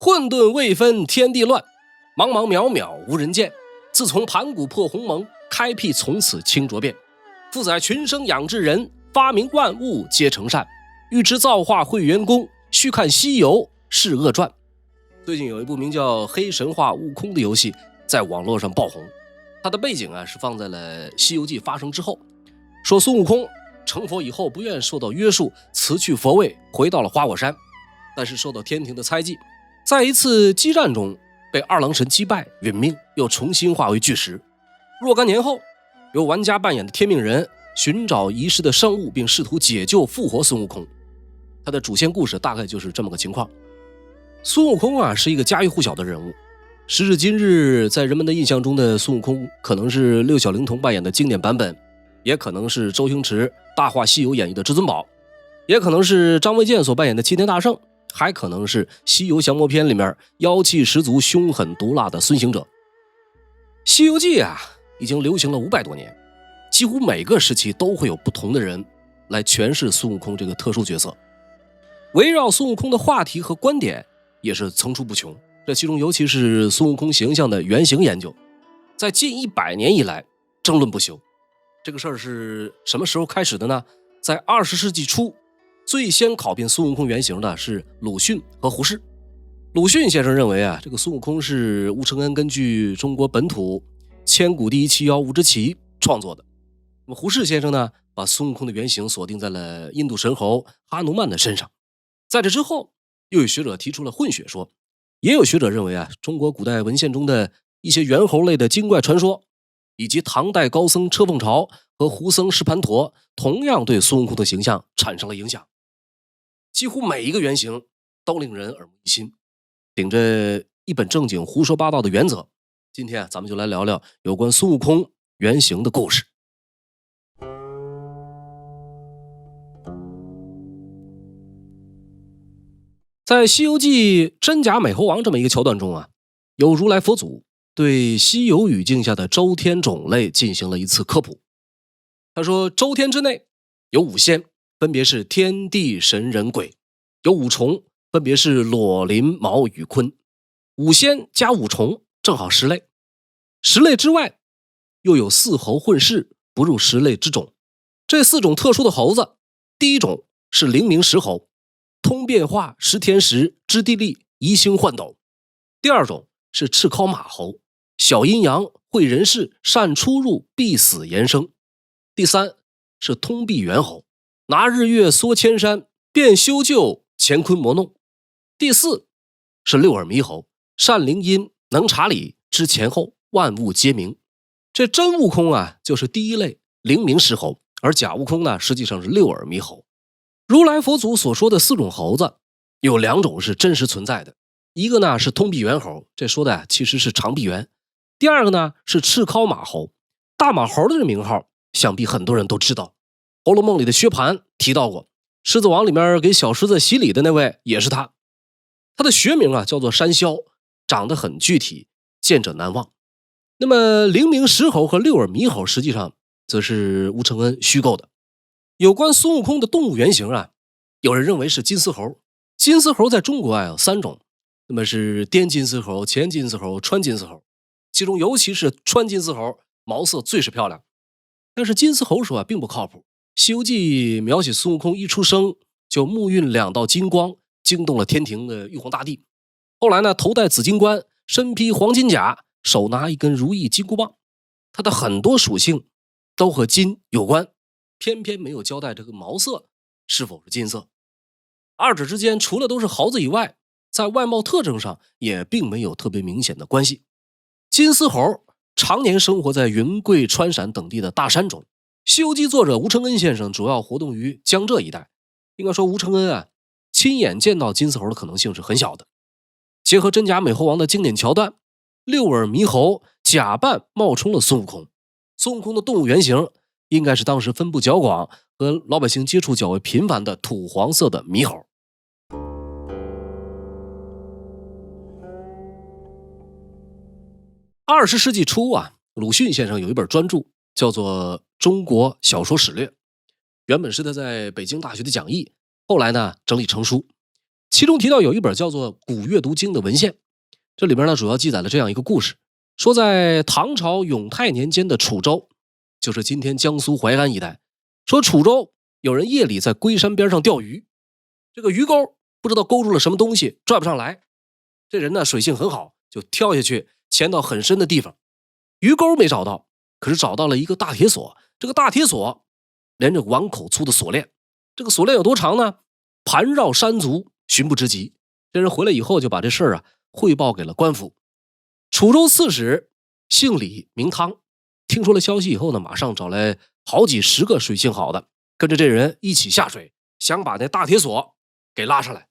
混沌未分天地乱，茫茫渺渺无人见。自从盘古破鸿蒙，开辟从此清浊变。负载群生养志人，发明万物皆成善。欲知造化会元功，须看西游释厄传。最近有一部名叫《黑神话：悟空》的游戏在网络上爆红，它的背景是放在了《西游记》发生之后，说孙悟空成佛以后不愿受到约束，辞去佛位，回到了花果山，但是受到天庭的猜忌，在一次激战中被二郎神击败，殒命，又重新化为巨石。若干年后，由玩家扮演的天命人寻找遗失的圣物，并试图解救复活孙悟空。他的主线故事大概就是这么个情况。孙悟空是一个家喻户晓的人物，时至今日，在人们的印象中的孙悟空可能是六小龄童扮演的经典版本，也可能是周星驰《大话西游》演绎的至尊宝，也可能是张卫健所扮演的齐天大圣，还可能是《西游降魔篇》里面妖气十足、凶狠毒辣的孙行者。《西游记》已经流行了500多年，几乎每个时期都会有不同的人来诠释孙悟空这个特殊角色。围绕孙悟空的话题和观点也是层出不穷，这其中尤其是孙悟空形象的原型研究，在近100年以来争论不休。这个事儿是什么时候开始的呢？在20世纪初，最先考辨孙悟空原型的是鲁迅和胡适。鲁迅先生认为这个孙悟空是吴承恩根据中国本土千古第一奇妖吴之奇创作的。那么胡适先生呢，把孙悟空的原型锁定在了印度神猴哈努曼的身上。在这之后，又有学者提出了混血说，也有学者认为中国古代文献中的一些猿猴类的精怪传说，以及唐代高僧车凤朝和胡僧石盘陀同样对孙悟空的形象产生了影响。几乎每一个原型都令人耳目一新。顶着一本正经胡说八道的原则，今天咱们就来聊聊有关孙悟空原型的故事。在《西游记》真假美猴王这么一个桥段中有如来佛祖对西游语境下的周天种类进行了一次科普。他说，周天之内有5仙，分别是天地神人鬼，有5虫，分别是裸麟毛羽鲲，5仙加5虫正好10类。10类之外又有4猴混世，不入10类之种。这4种特殊的猴子，第一种是灵明石猴，通变化，识天时，知地利，移星换斗。第二种是赤尻马猴，小阴阳，会人事，善出入，必死延生。第三是通臂猿猴，拿日月缩千山，变修旧，乾坤魔弄。第四是六耳猕猴，善灵音，能察理，知前后，万物皆明。这真悟空就是第一类灵明石猴，而假悟空呢，实际上是六耳猕猴。如来佛祖所说的4种猴子，有2种是真实存在的，一个呢是通臂猿猴，这说的其实是长臂猿。第二个呢是赤尻马猴，大马猴的这名号想必很多人都知道，《红楼梦》里的薛蟠提到过，《狮子王》里面给小狮子洗礼的那位也是他。他的学名叫做山魈，长得很具体，见者难忘。那么灵明石猴和六耳猕猴实际上则是吴承恩虚构的。有关孙悟空的动物原型有人认为是金丝猴。金丝猴在中国有3种，那么是滇金丝猴、前金丝猴、川金丝猴，其中尤其是川金丝猴毛色最是漂亮。但是金丝猴说并不靠谱。《西游记》描写孙悟空一出生就目运2道金光，惊动了天庭的玉皇大帝。后来呢，头戴紫金冠，身披黄金甲，手拿一根如意金箍棒，他的很多属性都和金有关，偏偏没有交代这个毛色是否是金色。二者之间除了都是猴子以外，在外貌特征上也并没有特别明显的关系。金丝猴常年生活在云贵川陕等地的大山中，《西游记》作者吴承恩先生主要活动于江浙一带，应该说吴承恩亲眼见到金丝猴的可能性是很小的。结合真假美猴王的经典桥段，六耳猕猴假扮冒充了孙悟空。孙悟空的动物原型应该是当时分布较广和老百姓接触较为频繁的土黄色的猕猴。20世纪初鲁迅先生有一本专著叫做《中国小说史略》，原本是他在北京大学的讲义，后来呢整理成书。其中提到有一本叫做《古阅读经》的文献，这里边呢主要记载了这样一个故事，说在唐朝永泰年间的楚州，就是今天江苏淮安一带，说楚州有人夜里在龟山边上钓鱼，这个鱼钩不知道勾住了什么东西，拽不上来。这人呢水性很好，就跳下去潜到很深的地方，鱼钩没找到，可是找到了一个大铁锁。这个大铁锁连着碗口粗的锁链，这个锁链有多长呢？盘绕山足，寻不知极。这人回来以后就把这事儿汇报给了官府。楚州刺史姓李名汤，听说了消息以后呢，马上找来好几十个水性好的，跟着这人一起下水，想把那大铁锁给拉上来。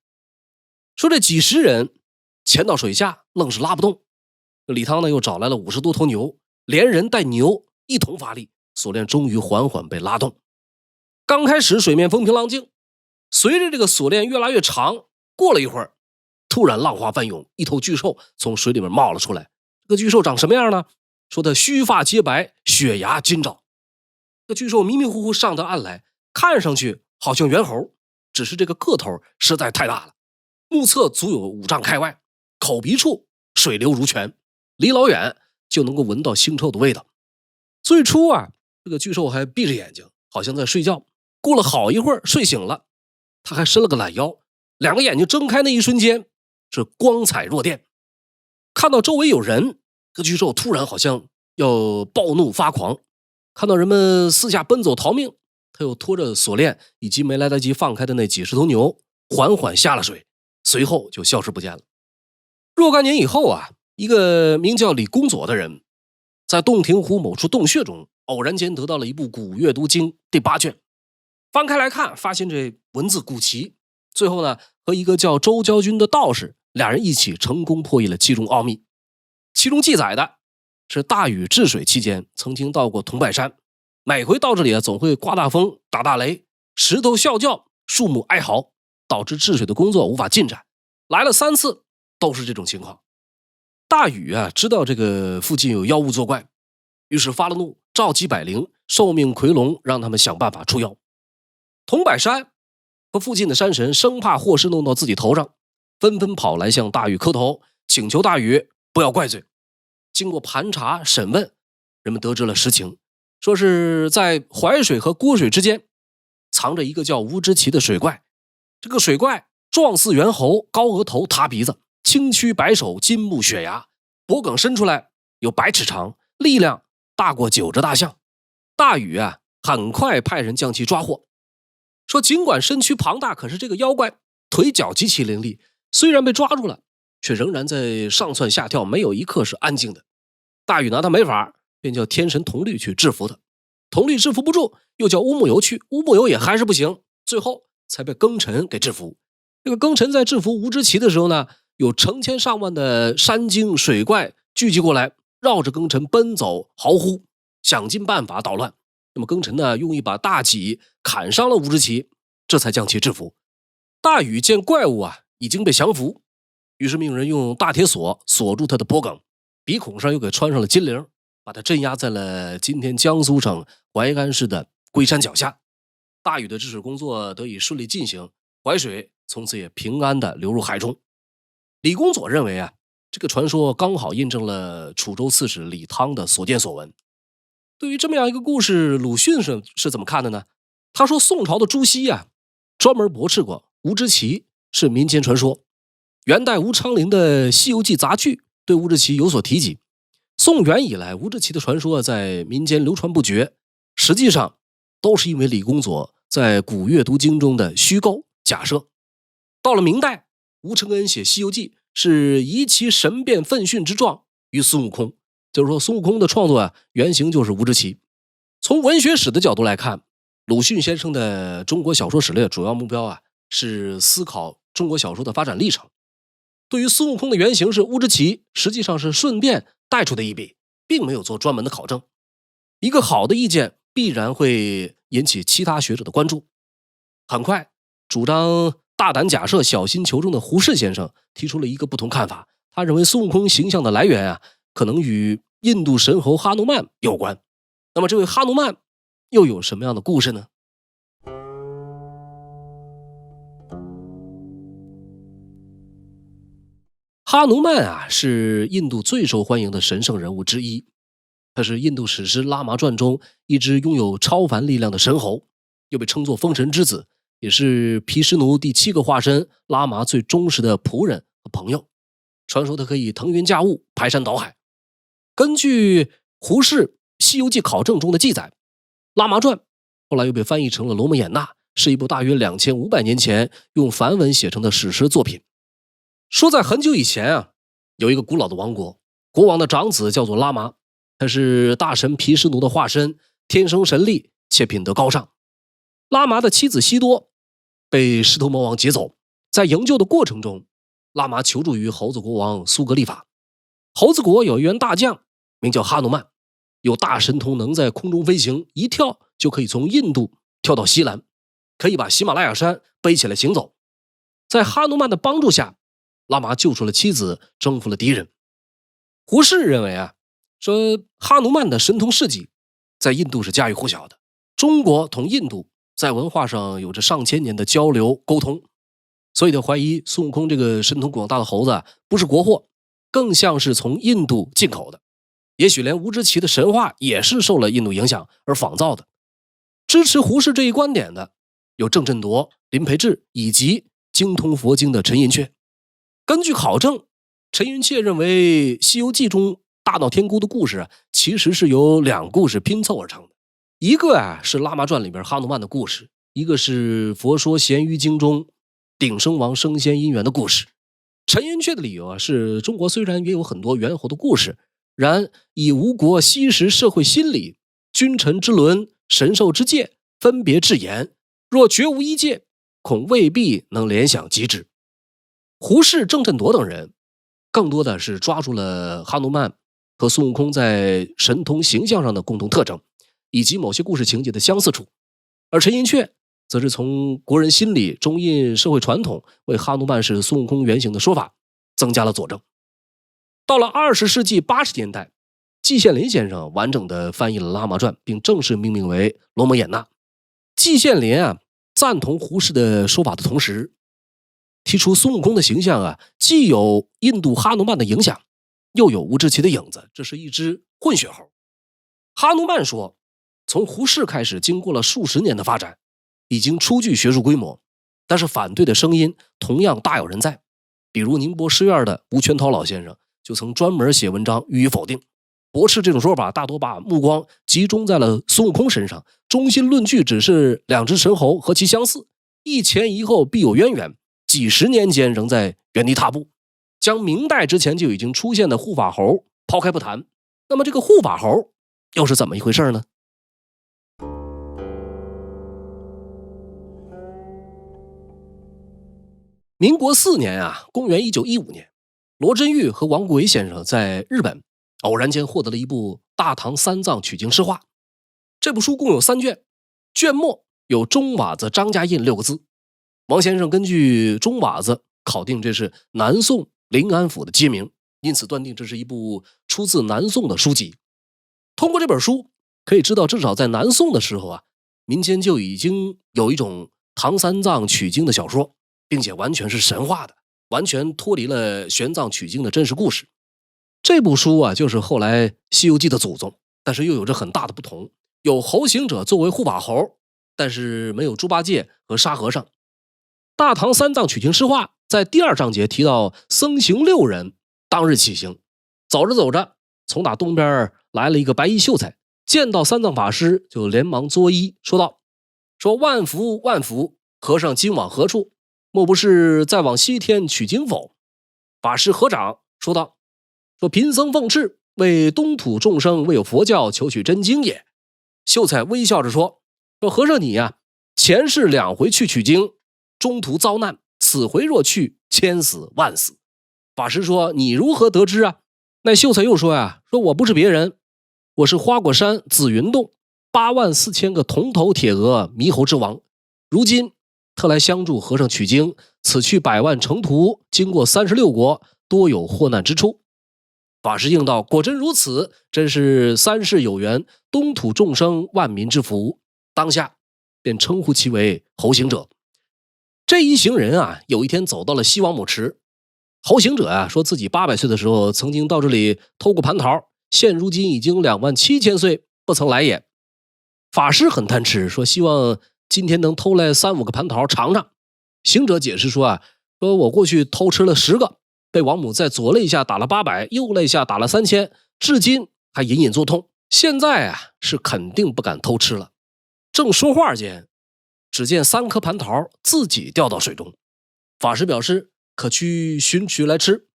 说这几十人潜到水下愣是拉不动，李汤呢又找来了50多头牛，连人带牛一同发力，锁链终于缓缓被拉动。刚开始水面风平浪静，随着这个锁链越拉越长，过了一会儿，突然浪花翻涌，一头巨兽从水里面冒了出来。这个巨兽长什么样呢？说它须发皆白，血牙金爪。这巨兽迷迷糊糊上到岸来，看上去好像猿猴，只是这个个头实在太大了，目测足有5丈开外，口鼻处水流如泉，离老远就能够闻到腥臭的味道。最初这个巨兽还闭着眼睛，好像在睡觉，过了好一会儿睡醒了，他还伸了个懒腰，两个眼睛睁开那一瞬间是光彩若电。看到周围有人，这巨兽突然好像要暴怒发狂，看到人们四下奔走逃命，他又拖着锁链以及没来得及放开的那几十头牛缓缓下了水，随后就消失不见了。若干年以后一个名叫李公佐的人在洞庭湖某处洞穴中偶然间得到了一部《古阅读经》第8卷，翻开来看，发现这文字古奇，最后呢和一个叫周交军的道士，俩人一起成功破译了其中奥秘。其中记载的是大禹治水期间曾经到过桐柏山，每回到这里总会刮大风打大雷，石头啸叫，树木哀嚎，导致治水的工作无法进展，来了3次都是这种情况。大禹知道这个附近有妖物作怪，于是发了怒，召集百灵，受命夔龙，让他们想办法除妖。桐柏山和附近的山神生怕祸事弄到自己头上，纷纷跑来向大禹磕头，请求大禹不要怪罪。经过盘查审问，人们得知了实情，说是在淮水和郭水之间藏着一个叫吴之奇的水怪。这个水怪状似猿猴，高额头，塌鼻子，青躯白首，金目血牙，脖颈伸出来有100尺长，力量大过9只大象。大禹很快派人将其抓获，说尽管身躯庞大，可是这个妖怪腿脚极其伶俐，虽然被抓住了，却仍然在上蹿下跳，没有一刻是安静的。大禹拿他没法，便叫天神童律去制服他，童律制服不住，又叫乌木油去，乌木油也还是不行，最后才被庚辰给制服。这个庚辰在制服吴之奇的时候呢，有成千上万的山精水怪聚集过来，绕着庚辰奔走嚎呼，想尽办法捣乱。那么庚辰呢，用一把大戟砍伤了吴之奇，这才将其制服。大禹见怪物已经被降服，于是命人用大铁锁锁住他的脖颈，鼻孔上又给穿上了金铃，把他镇压在了今天江苏省淮安市的龟山脚下。大禹的治水工作得以顺利进行，淮水从此也平安地流入海中。李公佐认为这个传说刚好印证了楚州刺史李汤的所见所闻。对于这么样一个故事，鲁迅是怎么看的呢？他说宋朝的朱熹专门驳斥过吴之奇是民间传说。元代吴昌龄的《西游记》杂剧对吴之奇有所提及。宋元以来，吴之奇的传说在民间流传不绝，实际上都是因为李公佐在《古阅读经》中的虚构假设。到了明代，吴承恩写《西游记》是移其神变奋迅之状于孙悟空，就是说孙悟空的创作原型就是吴之奇。从文学史的角度来看，鲁迅先生的中国小说史略主要目标是思考中国小说的发展历程。对于孙悟空的原型是吴之奇，实际上是顺便带出的一笔，并没有做专门的考证。一个好的意见必然会引起其他学者的关注。很快，主张大胆假设小心求证的胡适先生提出了一个不同看法，他认为孙悟空形象的来源可能与印度神猴哈努曼有关。那么这位哈努曼又有什么样的故事呢？《哈努曼啊，是印度最受欢迎的神圣人物之一。他是印度史诗《拉玛传》中一只拥有超凡力量的神猴，又被称作风神之子，也是毗湿奴第7个化身拉玛最忠实的仆人和朋友。传说他可以腾云驾雾，排山倒海。根据胡适《西游记考证》中的记载，《拉玛传》后来又被翻译成了《罗摩衍那》，是一部大约2500年前用梵文写成的史诗作品。说在很久以前啊，有一个古老的王国，国王的长子叫做拉玛，他是大神毗湿奴的化身，天生神力且品德高尚。拉玛的妻子西多被狮头魔王劫走，在营救的过程中，拉玛求助于猴子国王苏格利法。猴子国有一员大将名叫哈努曼，有大神通，能在空中飞行，一跳就可以从印度跳到西兰，可以把喜马拉雅山背起来行走。在哈努曼的帮助下，拉玛救出了妻子，征服了敌人。胡适认为啊，说哈努曼的神通事迹在印度是家喻户晓的，中国同印度在文化上有着上千年的交流沟通，所以他怀疑孙悟空这个神通广大的猴子不是国货，更像是从印度进口的。也许连吴之奇的神话也是受了印度影响而仿造的。支持胡适这一观点的有郑振铎、林培志以及精通佛经的陈寅恪。根据考证，陈寅恪认为《西游记》中大闹天宫的故事其实是由2故事拼凑而成的。一个是《拉玛传》里边哈努曼的故事，一个是《佛说咸鱼经》中顶生王升仙姻缘的故事。陈寅恪的理由是中国虽然也有很多猿猴的故事，然以吴国昔时社会心理、君臣之伦、神兽之界分别至严，若绝无一界，恐未必能联想及之。胡适、郑振铎等人更多的是抓住了哈努曼和孙悟空在神通形象上的共同特征，以及某些故事情节的相似处，而陈寅恪则是从国人心理、中印社会传统为哈努曼是孙悟空原型的说法增加了佐证。到了20世纪80年代，季羡林先生完整的翻译了《拉玛传》，并正式命名为《罗摩衍那》。季羡林赞同胡适的说法的同时，提出孙悟空的形象既有印度哈努曼的影响，又有吴志奇的影子，这是一只混血猴。哈努曼说，从胡适开始，经过了数十年的发展，已经初具学术规模，但是反对的声音同样大有人在。比如宁波师院的吴全涛老先生就曾专门写文章予以否定，驳斥这种说法大多把目光集中在了孙悟空身上，中心论据只是2只神猴何其相似，一前一后必有渊源，几十年间仍在原地踏步，将明代之前就已经出现的护法猴抛开不谈。那么这个护法猴又是怎么一回事呢？民国4年公元1915年，罗振玉和王国维先生在日本偶然间获得了一部《大唐三藏取经诗话》。这部书共有3卷，卷末有钟瓦子张家印6个字。王先生根据钟瓦子考定这是南宋临安府的街名，因此断定这是一部出自南宋的书籍。通过这本书可以知道，至少在南宋的时候民间就已经有一种唐三藏取经的小说，并且完全是神话的，完全脱离了玄奘取经的真实故事。这部书就是后来《西游记》的祖宗，但是又有着很大的不同，有猴行者作为护法猴，但是没有猪八戒和沙和尚。大唐三藏取经诗话在第2章节提到，僧行6人当日起行，走着走着，从打东边来了一个白衣秀才，见到三藏法师就连忙作揖，说道：说万福万福，和尚今往何处？莫不是再往西天取经否？法师合掌说道：说贫僧奉敕，为东土众生未有佛教求取真经也。秀才微笑着说：说和尚你前世2回去取经，中途遭难，此回若去，千死万死。法师说：你如何得知？那秀才又说说我不是别人，我是花果山紫云洞84000个铜头铁额猕猴之王，如今特来相助和尚取经，此去100万程途，经过36国，多有祸难之处。法师应道：果真如此，真是3世有缘，东土众生万民之福。当下便称呼其为猴行者。这一行人有一天走到了西王母池，侯行者啊，说自己800岁的时候曾经到这里偷过蟠桃，现如今已经27000岁，不曾来也。法师很贪吃，说希望今天能偷来3、5个蟠桃尝尝。行者解释说啊，说我过去偷吃了10个，被王母再左了一下打了800，右了一下打了3000，至今还隐隐作痛。现在啊，是肯定不敢偷吃了。正说话间，只见3颗蟠桃自己掉到水中。法师表示可去寻取来吃。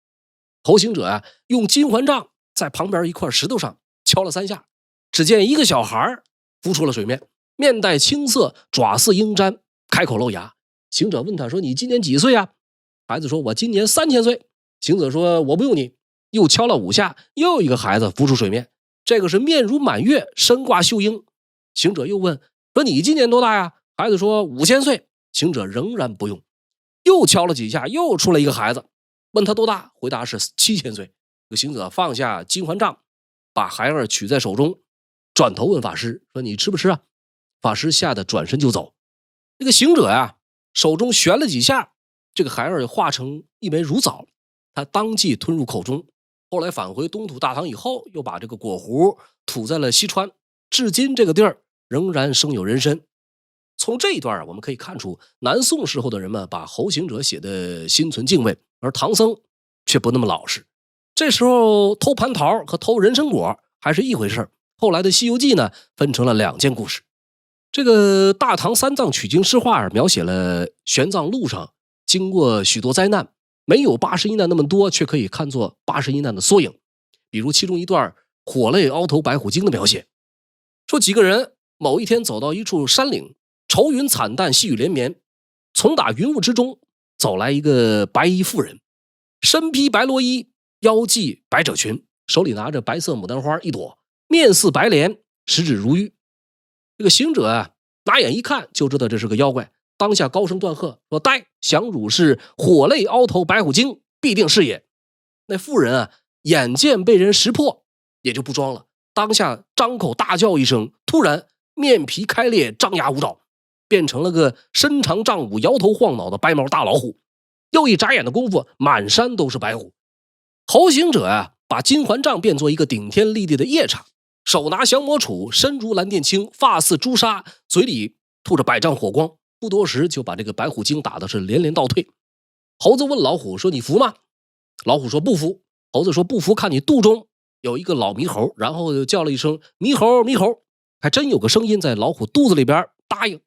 侯行者啊，用金环杖在旁边一块石头上敲了3下，只见一个小孩浮出了水面，面带青色，爪似鹰瞻，开口露牙。行者问他说：“你今年几岁啊？”孩子说：“我今年3000岁。”行者说：“我不用你。”又敲了5下，又一个孩子浮出水面，这个是面如满月，身挂秀英。行者又问说：“你今年多大呀？”孩子说：“5000岁。”行者仍然不用，又敲了几下，又出来一个孩子，问他多大，回答是7000岁。行者放下金环杖，把孩儿取在手中，转头问法师说：“你吃不吃啊？”法师吓得转身就走。这个行者呀，手中旋了几下，这个孩儿化成一枚乳枣，他当即吞入口中。后来返回东土大唐以后，又把这个果核吐在了西川，至今这个地儿仍然生有人参。从这一段啊，我们可以看出南宋时候的人们把侯行者写的心存敬畏，而唐僧却不那么老实。这时候偷蟠桃和偷人参果还是一回事，后来的《西游记》呢，分成了2件故事。这个大唐三藏取经诗话描写了玄奘路上经过许多灾难，没有81难那么多，却可以看作81难的缩影。比如其中一段火泪凹头白虎精的描写，说几个人某一天走到一处山岭，愁云惨淡，细雨连绵，从打云雾之中走来一个白衣妇人，身披白罗衣，腰系百褶裙，手里拿着白色牡丹花1朵，面似白莲，十指如玉。这个行者啊，拿眼一看就知道这是个妖怪，当下高声断喝说：“呆，降汝是火泪凹头白虎精，必定是也。”那妇人啊，眼见被人识破，也就不装了，当下张口大叫一声，突然面皮开裂，张牙舞爪，变成了个身长丈5、摇头晃脑的白毛大老虎。又一眨眼的功夫，满山都是白虎。侯行者啊，把金环杖变作一个顶天立地的夜叉，手拿降魔杵，身如蓝靛青，发似朱砂，嘴里吐着百丈火光，不多时就把这个白虎精打的是连连倒退。猴子问老虎说：“你服吗？”老虎说：“不服。”猴子说：“不服，看你肚中有一个老猕猴。”然后就叫了一声：“猕猴，猕猴。”还真有个声音在老虎肚子里边答应。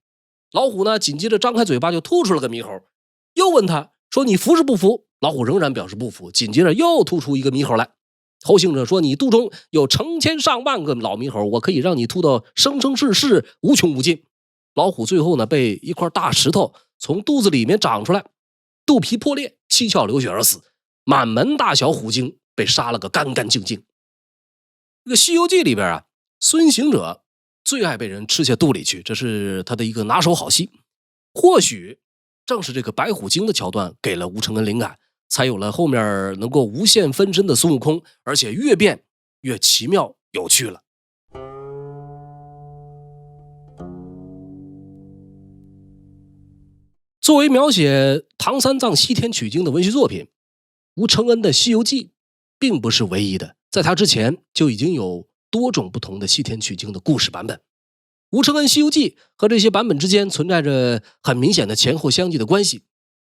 老虎呢，紧接着张开嘴巴就吐出了个猕猴，又问他说：“你服是不服？”老虎仍然表示不服，紧接着又吐出一个猕猴来。侯行者说：“你肚中有成千上万个老猕猴，我可以让你吐到生生世世无穷无尽。”老虎最后呢，被一块大石头从肚子里面长出来，肚皮破裂，七窍流血而死。满门大小虎精被杀了个干干净净。这个《西游记》里边啊，孙行者最爱被人吃下肚里去，这是他的一个拿手好戏。或许正是这个白虎精的桥段给了吴承恩灵感，才有了后面能够无限分身的孙悟空，而且越变越奇妙有趣了。作为描写唐三藏西天取经的文学作品，吴承恩的《西游记》并不是唯一的，在他之前就已经有多种不同的西天取经的故事版本。吴承恩《西游记》和这些版本之间存在着很明显的前后相继的关系，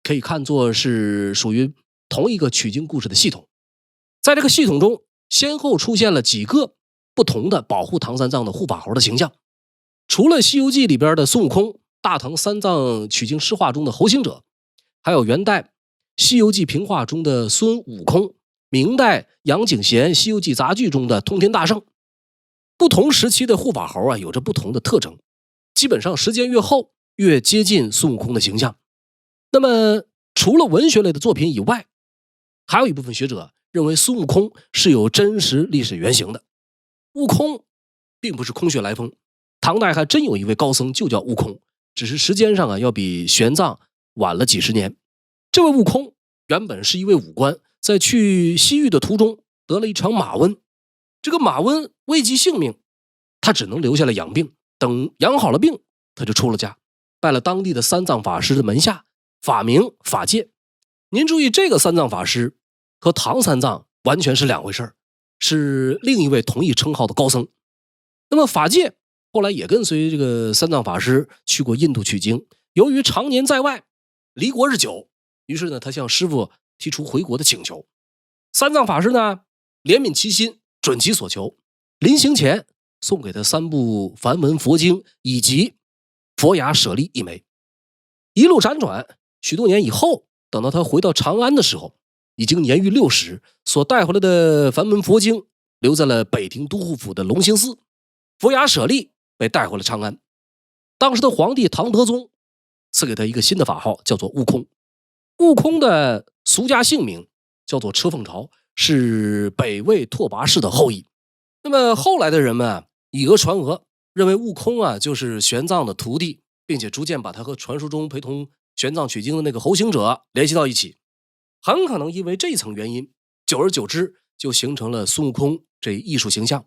可以看作是属于同一个取经故事的系统。在这个系统中，先后出现了几个不同的保护唐三藏的护法猴的形象。除了《西游记》里边的孙悟空，大唐三藏取经诗话中的侯行者，还有元代《西游记评话》中的孙悟空，明代杨景贤《西游记杂剧》中的通天大圣。不同时期的护法猴啊，有着不同的特征，基本上时间越后越接近孙悟空的形象。那么除了文学类的作品以外，还有一部分学者认为孙悟空是有真实历史原型的。悟空并不是空穴来风，唐代还真有一位高僧就叫悟空，只是时间上啊要比玄奘晚了几十年。这位悟空原本是一位武官，在去西域的途中得了一场马瘟，这个马瘟危及性命，他只能留下来养病，等养好了病，他就出了家，拜了当地的三藏法师的门下，法名法界。您注意，这个三藏法师和唐三藏完全是两回事，是另一位同一称号的高僧。那么法界后来也跟随这个三藏法师去过印度取经，由于常年在外，离国日久，于是呢，他向师父提出回国的请求。三藏法师呢，怜悯其心，准其所求，临行前送给他3部梵文佛经以及佛牙舍利1枚。一路辗转，许多年以后，等到他回到长安的时候，已经年逾60，所带回来的梵文佛经留在了北庭都护府的龙兴寺，佛牙舍利被带回了长安。当时的皇帝唐德宗赐给他一个新的法号，叫做悟空。悟空的俗家姓名叫做车凤朝，是北魏拓跋氏的后裔。那么后来的人们以讹传讹，认为悟空就是玄奘的徒弟，并且逐渐把他和传说中陪同玄奘取经的那个猴行者联系到一起。很可能因为这层原因，久而久之就形成了孙悟空这一艺术形象。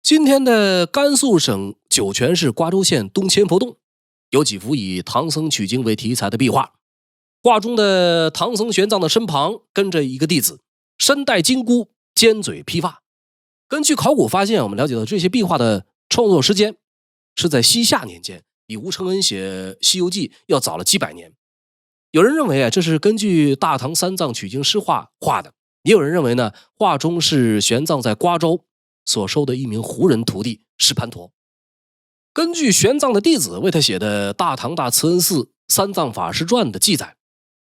今天的甘肃省酒泉市瓜州县东千佛洞有几幅以唐僧取经为题材的壁画，画中的唐僧玄奘的身旁跟着一个弟子，身戴金箍，尖嘴披发。根据考古发现，我们了解到这些壁画的创作时间是在西夏年间，比吴承恩写《西游记》要早了几百年。有人认为这是根据大唐三藏取经诗画画的，也有人认为呢，画中是玄奘在瓜州所收的一名胡人徒弟石盘陀。根据玄奘的弟子为他写的《大唐大慈恩寺三藏法师传》的记载，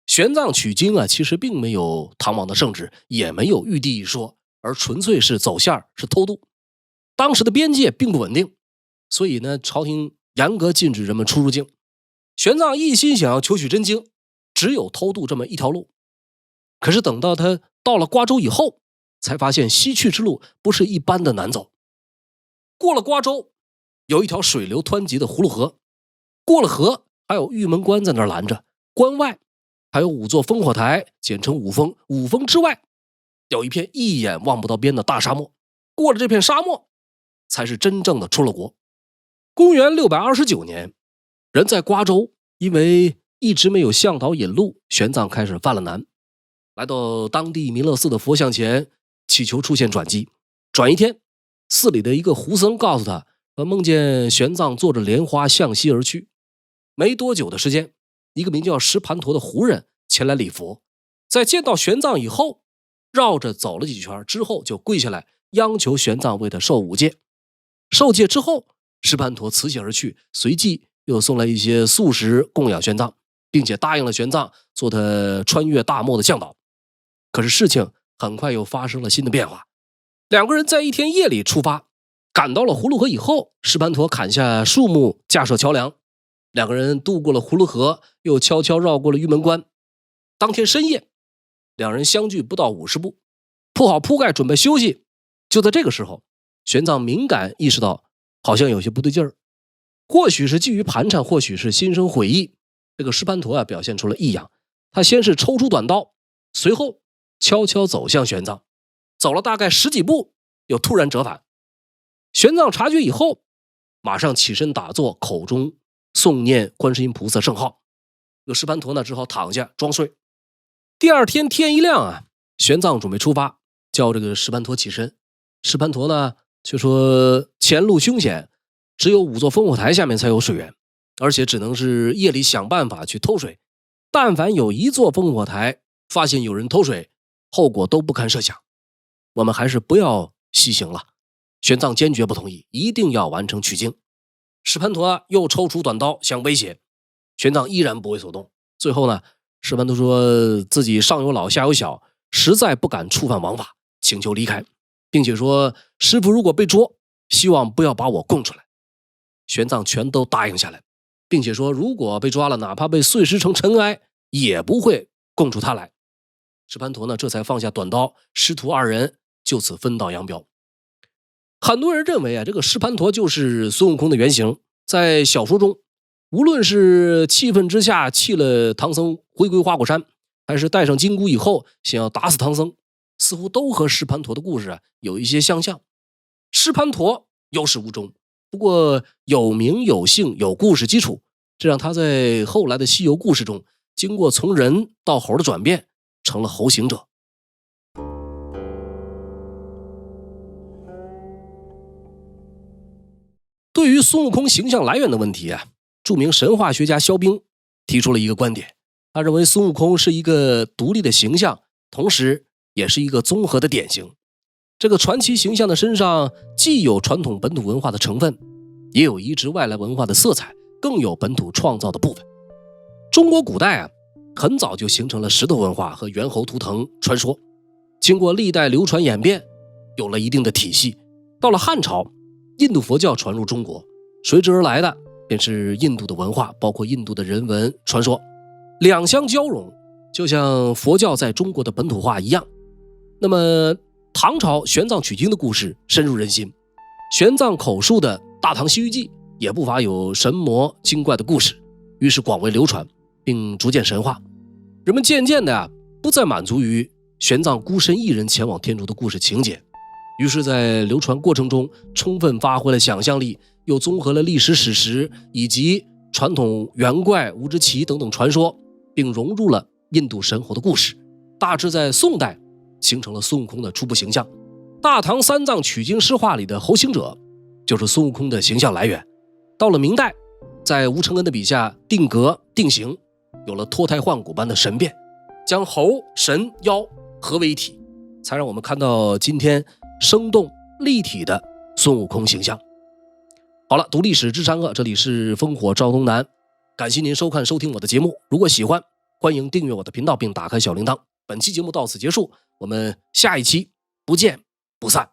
玄奘取经其实并没有唐王的圣旨，也没有玉帝一说，而纯粹是走线，是偷渡。当时的边界并不稳定，所以呢，朝廷严格禁止人们出入境。玄奘一心想要求取真经，只有偷渡这么一条路。可是等到他到了瓜州以后，才发现西去之路不是一般的难走。过了瓜州，有一条水流湍急的葫芦河，过了河还有玉门关在那儿拦着，关外还有5座烽火台，简称五峰。五峰之外有一片一眼望不到边的大沙漠，过了这片沙漠才是真正的出了国。公元629年，人在瓜州因为一直没有向导引路，玄奘开始犯了难，来到当地弥勒寺的佛像前，祈求出现转机。转一天，寺里的一个胡僧告诉他，梦见玄奘坐着莲花向西而去。没多久的时间，一个名叫石盘陀的胡人前来礼佛，在见到玄奘以后，绕着走了几圈之后，就跪下来央求玄奘为他受5戒。受戒之后，石盘陀辞谢而去，随即又送来一些素食供养玄奘，并且答应了玄奘做他穿越大漠的向导。可是事情很快又发生了新的变化。2个人在一天夜里出发，赶到了葫芦河以后，石盘陀砍下树木架设桥梁，2个人渡过了葫芦河，又悄悄绕过了玉门关。当天深夜，2人相距不到50步，铺好铺盖准备休息。就在这个时候，玄奘敏感意识到好像有些不对劲儿，或许是基于盘缠，或许是心生悔意，这个石盘陀表现出了异样。他先是抽出短刀，随后悄悄走向玄奘，走了大概10几步，又突然折返。玄奘察觉以后，马上起身打坐，口中诵念观世音菩萨圣号。这个石盘陀呢，只好躺下装睡。第2天天一亮玄奘准备出发，叫这个石盘陀起身。石盘陀呢却说前路凶险，只有5座烽火台下面才有水源，而且只能是夜里想办法去偷水。但凡有1座烽火台发现有人偷水，后果都不堪设想，我们还是不要西行了。玄奘坚决不同意，一定要完成取经。石盘陀又抽出短刀想威胁，玄奘依然不为所动。最后呢，石盘陀说自己上有老下有小，实在不敢触犯王法，请求离开，并且说师父如果被捉，希望不要把我供出来。玄奘全都答应下来，并且说如果被抓了，哪怕被碎尸成尘埃，也不会供出他来。石盘陀呢，这才放下短刀，师徒2人就此分道扬镳。很多人认为这个石盘陀就是孙悟空的原型。在小说中，无论是气愤之下弃了唐僧回归花果山，还是戴上金箍以后想要打死唐僧，似乎都和石盘陀的故事有一些相像。石盘陀有始无终，不过有名有姓有故事基础，这让他在后来的西游故事中经过从人到猴的转变，成了猴行者。对于孙悟空形象来源的问题啊，著名神话学家萧冰提出了一个观点，他认为孙悟空是一个独立的形象，同时也是一个综合的典型。这个传奇形象的身上既有传统本土文化的成分，也有移植外来文化的色彩，更有本土创造的部分。中国古代啊，很早就形成了石头文化和猿猴图腾传说，经过历代流传演变，有了一定的体系。到了汉朝，印度佛教传入中国，随之而来的便是印度的文化，包括印度的人文传说，两相交融，就像佛教在中国的本土化一样。那么唐朝玄奘取经的故事深入人心，玄奘口述的《大唐西域记》也不乏有神魔精怪的故事，于是广为流传，并逐渐神化。人们渐渐的不再满足于玄奘孤身一人前往天竺的故事情节，于是在流传过程中充分发挥了想象力，又综合了历史史实以及传统猿怪、无之奇等等传说，并融入了印度神猴的故事，大致在宋代形成了孙悟空的初步形象。大唐三藏取经诗话里的猴行者就是孙悟空的形象来源。到了明代，在吴承恩的笔下定格定型，有了脱胎换骨般的神变，将猴、神、妖合为一体，才让我们看到今天生动立体的孙悟空形象。好了，读历史知善恶，这里是烽火赵东南，感谢您收看收听我的节目，如果喜欢，欢迎订阅我的频道并打开小铃铛。本期节目到此结束，我们下一期不见不散。